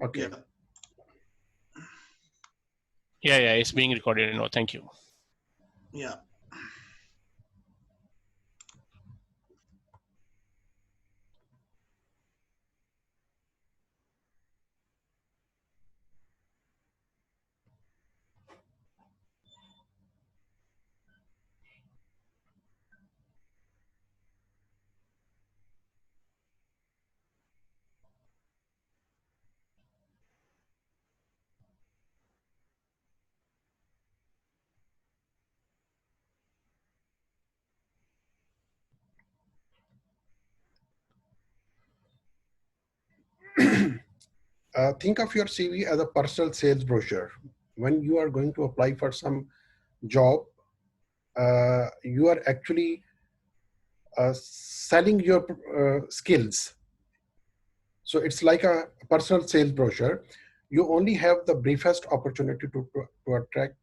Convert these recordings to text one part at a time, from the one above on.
Okay. Yeah. Yeah, it's being recorded. No, thank you. Yeah. Think of your CV as a personal sales brochure. When you are going to apply for some job, you are actually selling your skills. So it's like a personal sales brochure. You only have the briefest opportunity to attract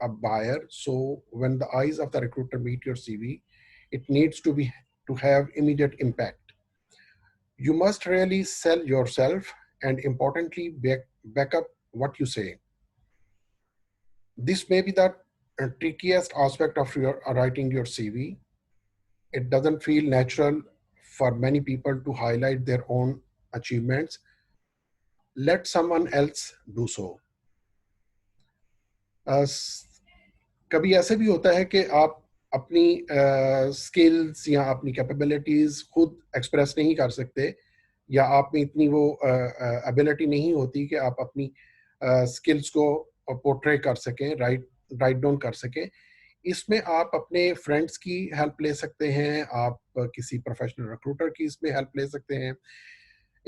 a buyer. So when the eyes of the recruiter meet your CV, it needs to have immediate impact. You must really sell yourself and importantly back up what you say. This may be the trickiest aspect of your writing your CV. It doesn't feel natural for many people to highlight their own achievements. Let someone else do so. कभी ऐसे भी होता है कि आप अपनी skills या अपनी कैपेबिलिटीज खुद एक्सप्रेस नहीं कर सकते, या आप में इतनी वो एबिलिटी नहीं होती कि आप अपनी स्किल्स को पोर्ट्रे कर सकें, राइट डाउन कर सकें. इसमें आप अपने फ्रेंड्स की हेल्प ले सकते हैं, आप किसी प्रोफेशनल रिक्रूटर की इसमें हेल्प ले सकते हैं.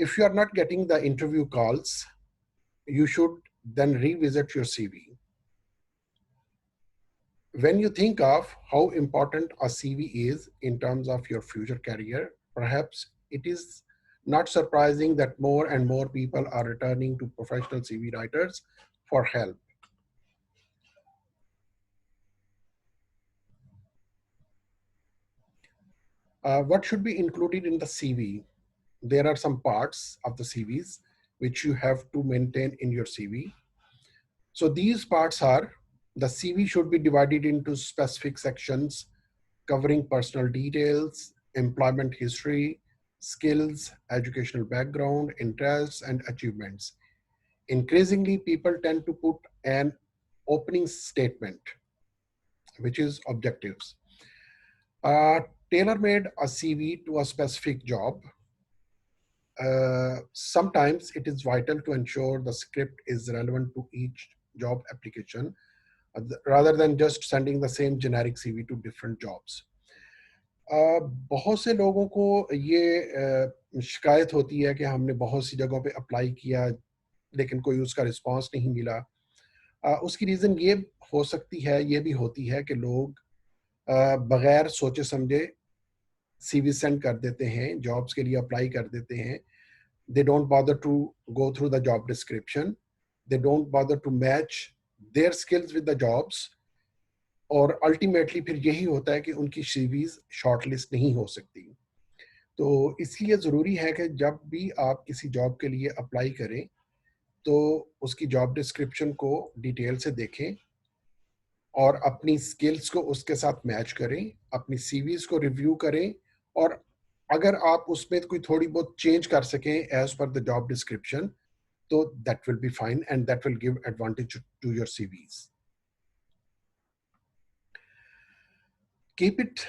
If you are not getting the interview calls, you should then revisit your CV. When you think of how important a CV is in terms of your future career, perhaps it is not surprising that more and more people are returning to professional CV writers for help. What should be included in the CV? There are some parts of the CVs which you have to maintain in your CV. So these parts are: the CV should be divided into specific sections covering personal details, employment history, skills, educational background, interests, and achievements. Increasingly, people tend to put an opening statement, which is objectives. Tailor-made a CV to a specific job. Sometimes it is vital to ensure the script is relevant to each job application, rather than just sending the same generic CV to different jobs. बहुत से लोगों को ये शिकायत होती है कि हमने बहुत सी जगहों पे अप्लाई किया लेकिन कोई उसका रिस्पांस नहीं मिला. उसकी रीज़न ये हो सकती है, ये भी होती है कि लोग बगैर सोचे समझे सीवी सेंड कर देते हैं, जॉब्स के लिए अप्लाई कर देते हैं. They don't bother to go through the job description. They don't bother to match their skills with the jobs. और अल्टीमेटली फिर यही होता है कि उनकी सीवीज शॉर्टलिस्ट नहीं हो सकती. तो इसलिए ज़रूरी है कि जब भी आप किसी जॉब के लिए अप्लाई करें तो उसकी जॉब डिस्क्रिप्शन को डिटेल से देखें और अपनी स्किल्स को उसके साथ मैच करें, अपनी सीवीज को रिव्यू करें, और अगर आप उसमें कोई थोड़ी बहुत चेंज कर सकें एज पर द जॉब डिस्क्रिप्शन, तो that will be fine and that will give advantage to your CVs. Keep it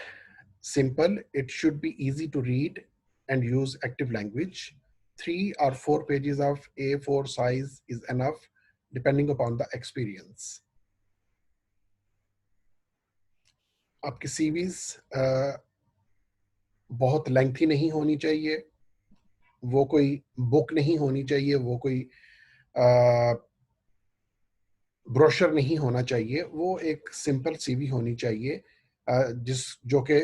simple. It should be easy to read and use active language. 3 or 4 pages of A4 size is enough, depending upon the experience. आपकी CVs बहुत lengthy नहीं होनी चाहिए, वो कोई book नहीं होनी चाहिए, वो कोई ब्रोशर नहीं होना चाहिए. वो एक सिंपल सीवी होनी चाहिए जो कि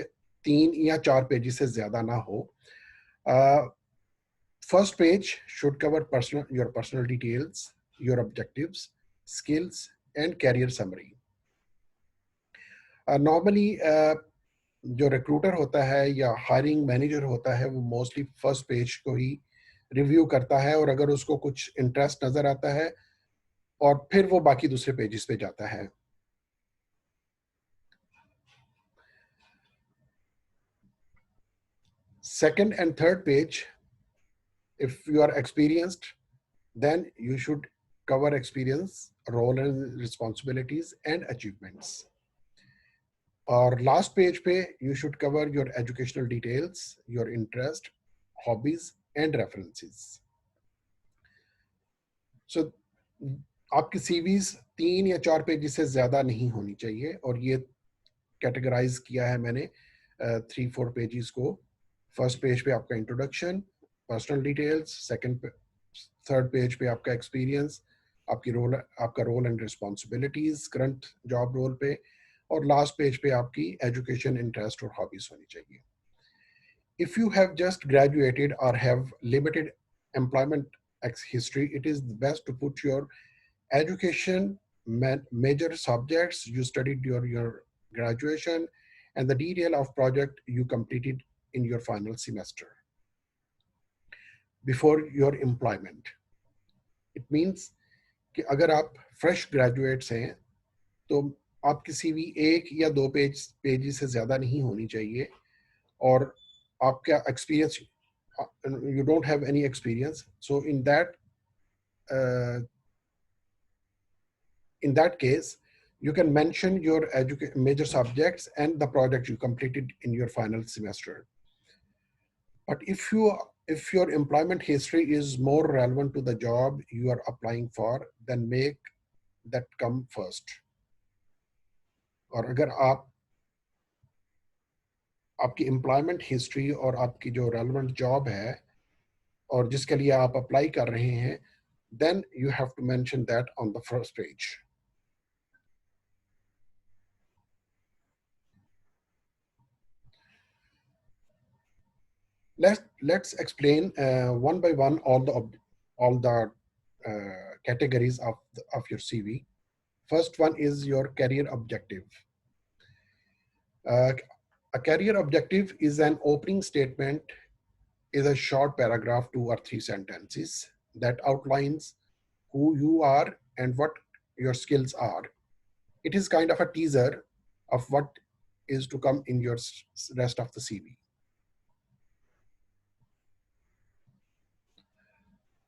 3 या 4 पेजेस से ज़्यादा ना हो. First page should cover your personal details, your objectives, skills, and career summary. Normally, जो रिक्रूटर होता है या हायरिंग मैनेजर होता है वो मोस्टली फर्स्ट पेज को ही रिव्यू करता है, और अगर उसको कुछ इंटरेस्ट नजर आता है और फिर वो बाकी दूसरे पेजेस पे जाता है. Second and third page, if you are experienced, then you should cover experience, role and responsibilities, and achievements. Or last page पे you should cover your educational details, your interest, hobbies, and references. So आपकी CVs 3 या 4 page से ज्यादा नहीं होनी चाहिए, और ये कैटेगराइज किया है मैंने 3-4 पेजेस को. फर्स्ट पेज पे आपका introduction, personal details, third page पे आपका एक्सपीरियंस, आपका role and responsibilities current job role पे, और लास्ट पेज पे आपकी एजुकेशन, इंटरेस्ट और हॉबीज होनी चाहिए. If you have just graduated or have limited employment history, it is best to put your education, major subjects you studied during your graduation, and the detail of project you completed in your final semester before your employment. It means कि अगर आप fresh graduates हैं तो आपकी CV 1 या 2 page से ज़्यादा नहीं होनी चाहिए, और आपका experience, you don't have any experience, so in that case you can mention your major subjects and the project you completed in your final semester. But if your employment history is more relevant to the job you are applying for, then make that come first. और अगर आपकी employment history और आपकी जो relevant job है और जिसके लिए आप अप्लाई कर रहे हैं, then you have to mention that on the first page. Let's explain one by one all the categories of your CV. First one is your career objective. A career objective is an opening statement, is a short paragraph, 2 or 3 sentences that outlines who you are and what your skills are. It is kind of a teaser of what is to come in your rest of the CV.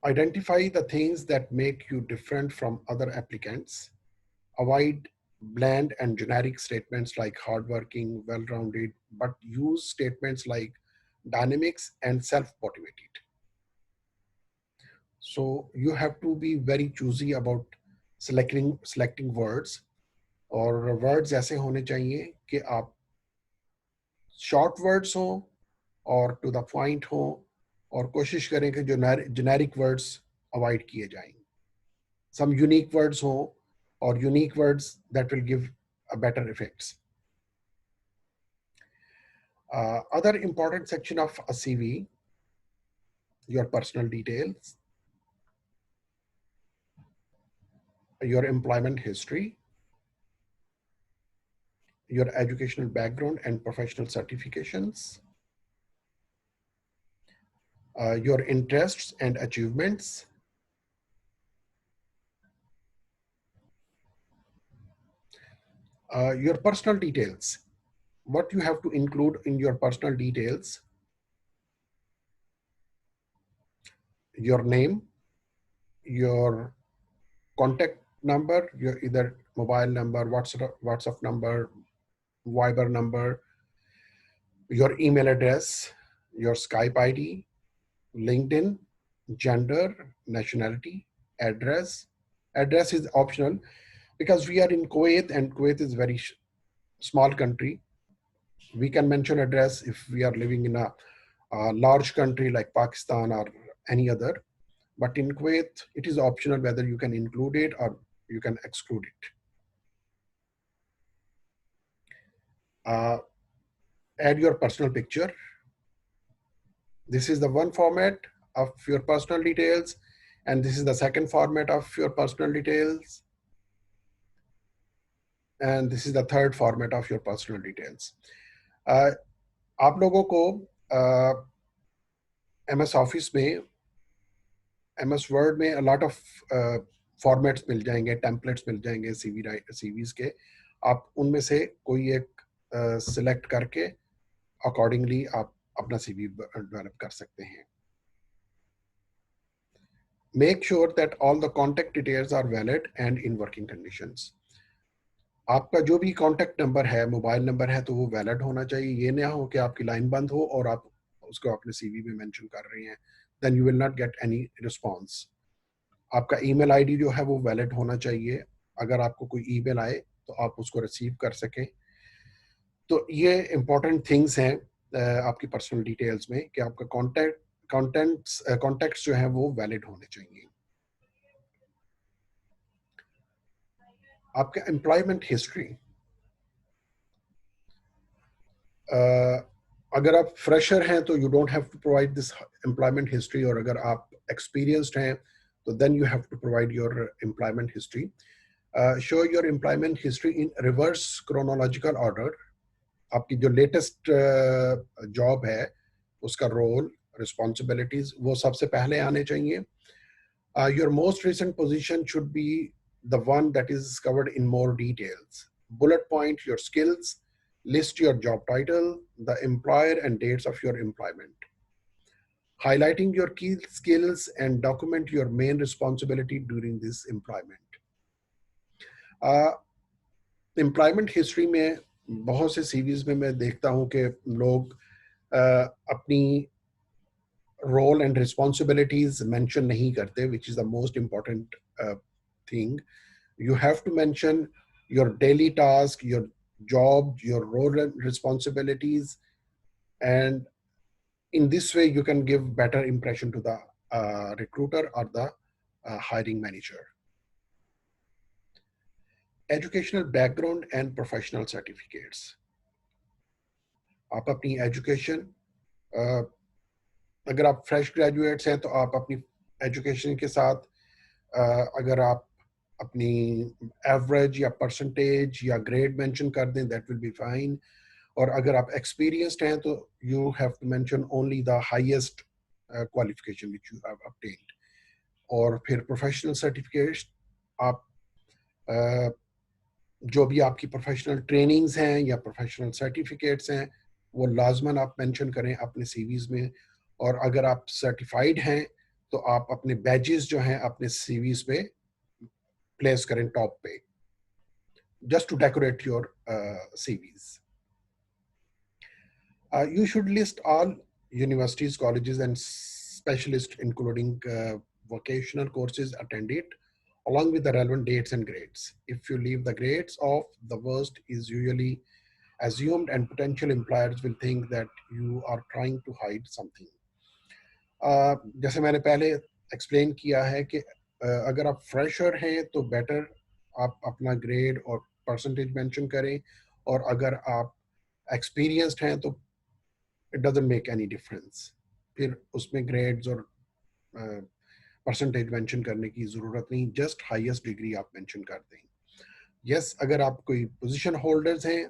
Identify the things that make you different from other applicants. Avoid bland and generic statements like hardworking, well-rounded, but use statements like dynamics and self-motivated. So you have to be very choosy about selecting words, और words ऐसे होने चाहिए कि आप short words हो और to the point हो, और कोशिश करें कि जो generic words avoid किए जाएं. Some unique words हो, or unique words that will give a better effects. Other important section of a CV, your personal details, your employment history, your educational background and professional certifications, your interests and achievements, your personal details. What you have to include in your personal details: your name, your contact number, your either mobile number, WhatsApp number, Viber number, your email address, your Skype ID, LinkedIn, gender, nationality, address. Address is optional because we are in Kuwait and Kuwait is very small country. We can mention address if we are living in a large country like Pakistan or any other. But in Kuwait, it is optional whether you can include it or you can exclude it. Add your personal picture. This is the one format of your personal details, and this is the second format of your personal details, and this is the third format of your personal details. आप लोगों को MS Office में MS word में lot of formats मिल जाएंगे, templates मिल जाएंगे CVs के। आप उनमें से कोई एक सिलेक्ट करके अकॉर्डिंगली आप अपना सीवी डेवलप कर सकते हैं। Make sure that all the contact details are valid and in working conditions. आपका जो भी कॉन्टेक्ट नंबर है, मोबाइल नंबर है, तो वो वैलिड होना चाहिए। ये ना हो कि आपकी लाइन बंद हो और आप उसको अपने सीवी में मेंशन कर रहे हैं, then you will not get any response. आपका ईमेल आईडी जो है वो वैलिड होना चाहिए। अगर आपको कोई ईमेल आए तो आप उसको रिसीव कर सकें। तो ये इंपॉर्टेंट थिंग्स हैं आपकी पर्सनल डिटेल्स में कि आपका कॉन्टेक्ट्स जो है वो वैलिड होने चाहिए। आपका एम्प्लॉयमेंट हिस्ट्री, अगर आप फ्रेशर हैं तो you don't have to provide this employment history, और अगर आप एक्सपीरियंस्ड हैं तो then you have to provide your employment history. Show your employment history in reverse chronological order. आपकी जो लेटेस्ट जॉब है उसका रोल, रिस्पॉन्सिबिलिटीज वो सबसे पहले आने चाहिए। Your most recent position should be the one that is covered in more details. Bullet point your skills, list your job title, the employer and dates of your employment. Highlighting your key skills and document your main responsibility during this employment. Employment history में बहुत से CVs में मैं देखता हूँ कि लोग अपनी रोल एंड रिस्पॉन्सिबिलिटीज मेंशन नहीं करते, which is the most important thing. You have to mention your daily task, your job, your role and responsibilities, and in this way you can give better impression to the recruiter or the hiring manager. Educational background and professional certificates. आप अपनी education, अगर आप fresh graduates हैं तो आप अपनी education के साथ अगर आप अपनी एवरेज या परसेंटेज या ग्रेड मेंशन कर दें, दैट विल बी फाइन। और अगर आप एक्सपीरियंस्ड हैं तो you have to mention only the highest qualification which you have obtained. और फिर प्रोफेशनल सर्टिफिकेट, आप जो भी आपकी प्रोफेशनल ट्रेनिंग्स हैं या प्रोफेशनल सर्टिफिकेट्स हैं वो लाजमन आप मेंशन करें अपने सीवीज में। और अगर आप सर्टिफाइड हैं तो आप अपने बैजेस जो हैं अपने सीवीज पे प्लेस करें टॉप पे, just to decorate your CVs. You should list all universities, colleges, and specialists, including vocational courses attended, along with the relevant dates and grades. If you leave the grades off, the worst is usually assumed, and potential employers will think that you are trying to hide something. जैसे मैंने पहले explain किया है कि अगर आप fresher हैं तो बेटर आप अपना ग्रेड और परसेंटेज मेंशन करें, और अगर आप एक्सपीरियंस्ड हैं तो it doesn't make any difference, फिर उसमें ग्रेड्स और परसेंटेज मेंशन करने की ज़रूरत नहीं, जस्ट हाईएस्ट डिग्री आप मेंशन कर दें। यस, अगर आप कोई पोजीशन होल्डर्स हैं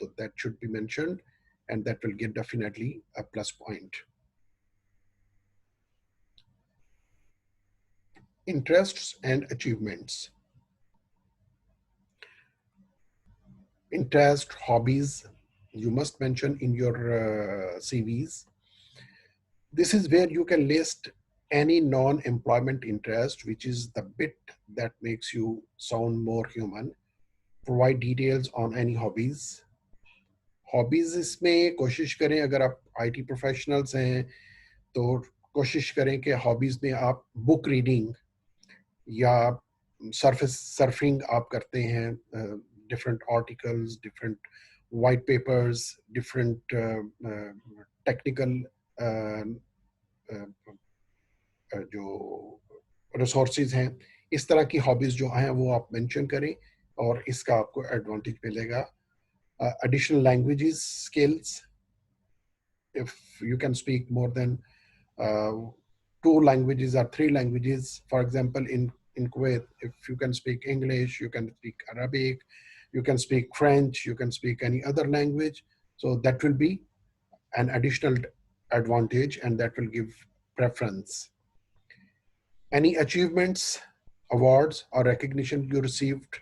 तो that should be mentioned and that will give definitely a plus point. Interests and achievements. Interest, hobbies, you must mention in your CVs. This is where you can list any non-employment interest, which is the bit that makes you sound more human. Provide details on any hobbies. Hobbies इसमें कोशिश करें, अगर आप IT professionals हैं तो कोशिश करें कि हॉबीज में आप बुक रीडिंग या सर्फिंग आप करते हैं, different articles, different white papers, different technical जो रिसोर्सेज हैं, इस तरह की हॉबीज जो हैं वो आप मेंशन करें और इसका आपको एडवांटेज मिलेगा। Additional languages skills, if you can speak more than 2 languages or 3 languages, for example in Kuwait, if you can speak English, you can speak Arabic, you can speak French, you can speak any other language, so that will be an additional advantage and that will give preference. Any achievements, awards, or recognition you received